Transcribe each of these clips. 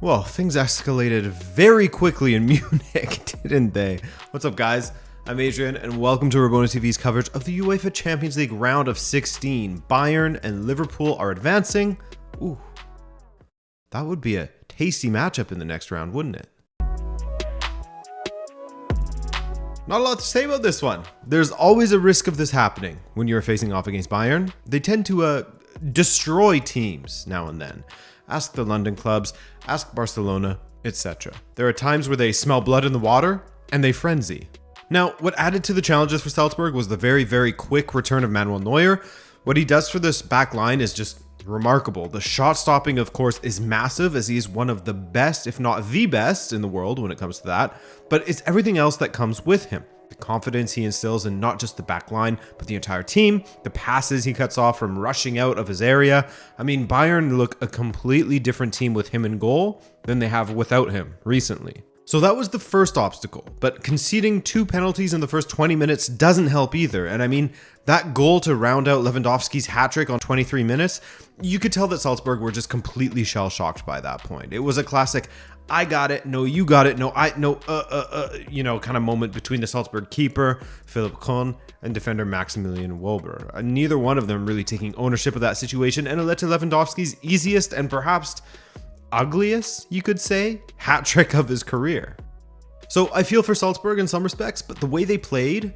Well, things escalated very quickly in Munich, didn't they? What's up, guys? I'm Adrian, and welcome to Rabona TV's coverage of the UEFA Champions League round of 16. Bayern and Liverpool are advancing. Ooh, that would be a tasty matchup in the next round, wouldn't it? Not a lot to say about this one. There's always a risk of this happening when you're facing off against Bayern. They tend to destroy teams now and then. Ask the London clubs, ask Barcelona, etc. There are times where they smell blood in the water and they frenzy. Now, what added to the challenges for Salzburg was the very quick return of Manuel Neuer. What he does for this back line is just remarkable. The shot stopping, of course, is massive, as he is one of the best, if not the best, in the world when it comes to that. But it's everything else that comes with him. The confidence he instills in not just the back line, but the entire team, the passes he cuts off from rushing out of his area. I mean, Bayern look a completely different team with him in goal than they have without him recently. So that was the first obstacle, but conceding 2 penalties in the first 20 minutes doesn't help either. And I mean, that goal to round out Lewandowski's hat-trick on 23 minutes, you could tell that Salzburg were just completely shell-shocked by that point. It was a classic, I got it, no, you got it, no, kind of moment between the Salzburg keeper, Philipp Kohn, and defender Maximilian Wöber. Neither one of them really taking ownership of that situation, and it led to Lewandowski's easiest and perhaps ugliest, you could say, hat trick of his career. So I feel for Salzburg in some respects, but the way they played,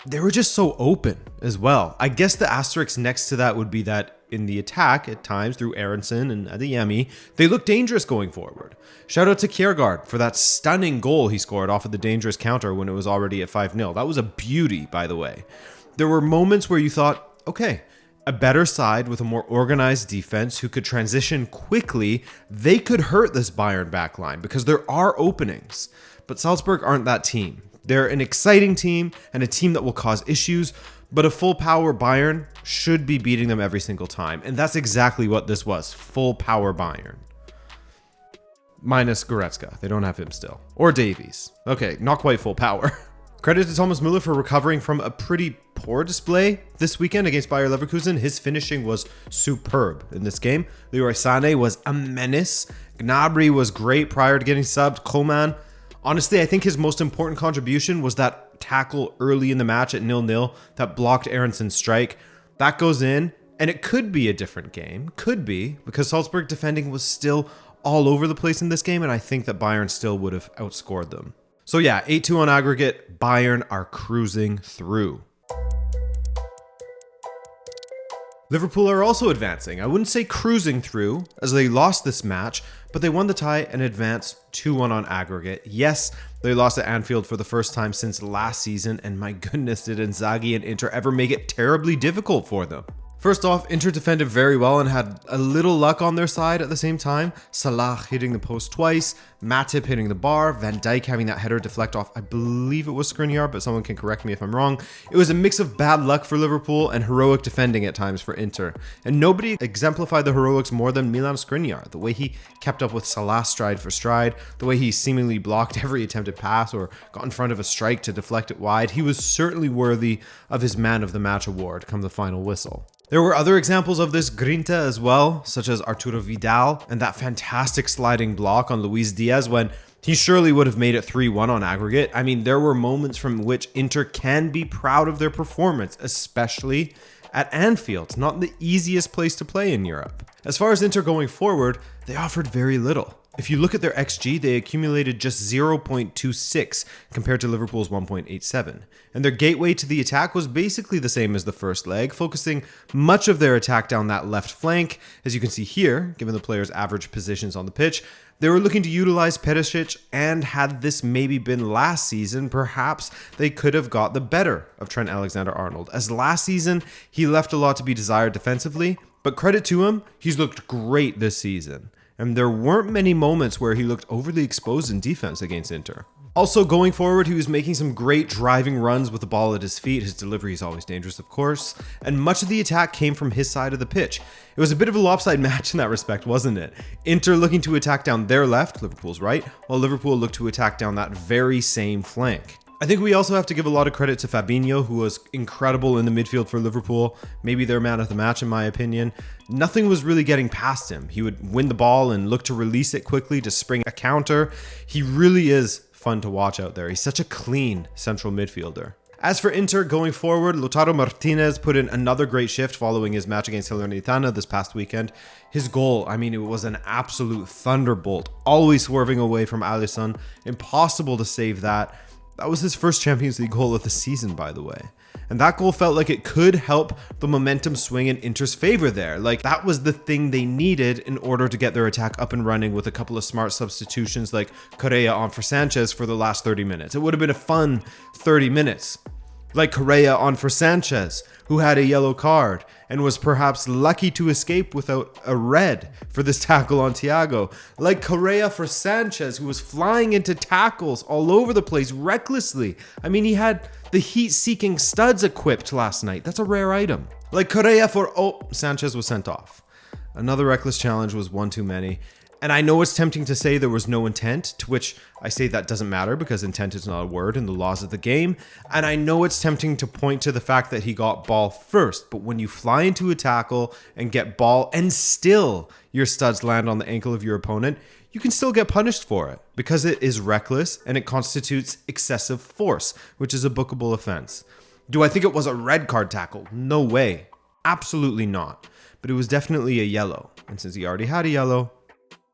they were just so open as well. I guess the asterisk next to that would be that in the attack at times through Aronson and Adeyemi, they looked dangerous going forward. Shout out to Kjærgaard for that stunning goal he scored off of the dangerous counter when it was already at 5-0. That was a beauty, by the way. There were moments where you thought, okay, a better side with a more organized defense who could transition quickly, they could hurt this Bayern backline because there are openings. But Salzburg aren't that team. They're an exciting team and a team that will cause issues, but a full power Bayern should be beating them every single time. And that's exactly what this was, full power Bayern. Minus Goretzka, they don't have him still. Or Davies. Okay, not quite full power. Credit to Thomas Müller for recovering from a pretty poor display this weekend against Bayer Leverkusen. His finishing was superb in this game. Leroy Sané was a menace. Gnabry was great prior to getting subbed. Coman, honestly, I think his most important contribution was that tackle early in the match at 0-0 that blocked Aronson's strike. That goes in, and it could be a different game. Could be, because Salzburg defending was still all over the place in this game, and I think that Bayern still would have outscored them. So yeah, 8-2 on aggregate, Bayern are cruising through. Liverpool are also advancing. I wouldn't say cruising through, as they lost this match, but they won the tie and advanced 2-1 on aggregate. Yes, they lost at Anfield for the first time since last season, and my goodness, did Inzaghi and Inter ever make it terribly difficult for them. First off, Inter defended very well and had a little luck on their side at the same time. Salah hitting the post twice, Matip hitting the bar, Van Dijk having that header deflect off, I believe it was Skriniar, but someone can correct me if I'm wrong. It was a mix of bad luck for Liverpool and heroic defending at times for Inter. And nobody exemplified the heroics more than Milan Skriniar. The way he kept up with Salah stride for stride, the way he seemingly blocked every attempted pass or got in front of a strike to deflect it wide. He was certainly worthy of his Man of the Match award come the final whistle. There were other examples of this grinta as well, such as Arturo Vidal and that fantastic sliding block on Luis Diaz when he surely would have made it 3-1 on aggregate. I mean, there were moments from which Inter can be proud of their performance, especially at Anfield, not the easiest place to play in Europe. As far as Inter going forward, they offered very little. If you look at their XG, they accumulated just 0.26 compared to Liverpool's 1.87. And their gateway to the attack was basically the same as the first leg, focusing much of their attack down that left flank. As you can see here, given the players' average positions on the pitch, they were looking to utilize Perisic, and had this maybe been last season, perhaps they could have got the better of Trent Alexander-Arnold. As last season, he left a lot to be desired defensively, but credit to him, he's looked great this season. And there weren't many moments where he looked overly exposed in defense against Inter. Also, going forward, he was making some great driving runs with the ball at his feet. His delivery is always dangerous, of course. And much of the attack came from his side of the pitch. It was a bit of a lopsided match in that respect, wasn't it? Inter looking to attack down their left, Liverpool's right, while Liverpool looked to attack down that very same flank. I think we also have to give a lot of credit to Fabinho, who was incredible in the midfield for Liverpool. Maybe their man of the match, in my opinion. Nothing was really getting past him. He would win the ball and look to release it quickly to spring a counter. He really is fun to watch out there. He's such a clean central midfielder. As for Inter going forward, Lautaro Martinez put in another great shift following his match against Salernitana this past weekend. His goal, I mean, it was an absolute thunderbolt, always swerving away from Alisson. Impossible to save that. That was his first Champions League goal of the season, by the way. And that goal felt like it could help the momentum swing in Inter's favor there. Like, that was the thing they needed in order to get their attack up and running with a couple of smart substitutions like Correa on for Sanchez for the last 30 minutes. It would have been a fun 30 minutes. Like Correa on for Sanchez, who had a yellow card and was perhaps lucky to escape without a red for this tackle on Thiago. Like Correa for Sanchez, who was flying into tackles all over the place recklessly. I mean, he had the heat-seeking studs equipped last night. That's a rare item. Like Correa for... Oh, Sanchez was sent off. Another reckless challenge was one too many. And I know it's tempting to say there was no intent, to which I say that doesn't matter because intent is not a word in the laws of the game. And I know it's tempting to point to the fact that he got ball first, but when you fly into a tackle and get ball and still your studs land on the ankle of your opponent, you can still get punished for it because it is reckless and it constitutes excessive force, which is a bookable offense. Do I think it was a red card tackle? No way. Absolutely not. But it was definitely a yellow. And since he already had a yellow,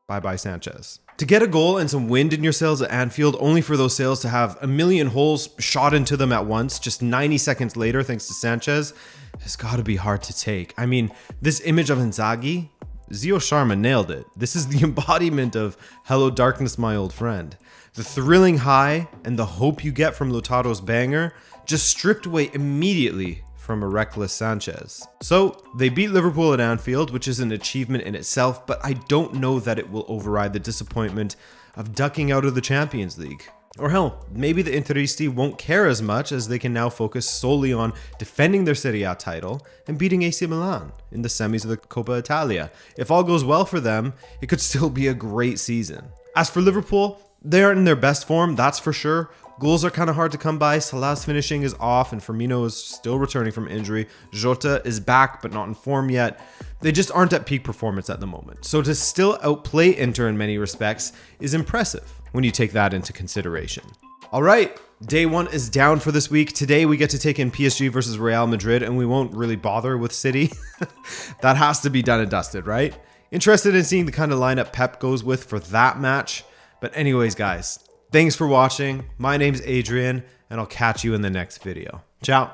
bye-bye Sanchez. To get a goal and some wind in your sails at Anfield, only for those sails to have a million holes shot into them at once, just 90 seconds later, thanks to Sanchez, has got to be hard to take. I mean, this image of Inzaghi, Zio Sharma nailed it. This is the embodiment of hello darkness, my old friend. The thrilling high and the hope you get from Lautaro's banger just stripped away immediately from a reckless Sanchez. So they beat Liverpool at Anfield, which is an achievement in itself, but I don't know that it will override the disappointment of ducking out of the Champions League. Or hell, maybe the Interisti won't care as much as they can now focus solely on defending their Serie A title and beating AC Milan in the semis of the Coppa Italia. If all goes well for them, it could still be a great season. As for Liverpool, they aren't in their best form, that's for sure. Goals are kind of hard to come by. Salah's finishing is off and Firmino is still returning from injury. Jota is back but not in form yet. They just aren't at peak performance at the moment. So to still outplay Inter in many respects is impressive when you take that into consideration. All right, day one is down for this week. Today we get to take in PSG versus Real Madrid and we won't really bother with City. That has to be done and dusted, right? Interested in seeing the kind of lineup Pep goes with for that match. But anyways, guys, thanks for watching. My name's Adrian, and I'll catch you in the next video. Ciao.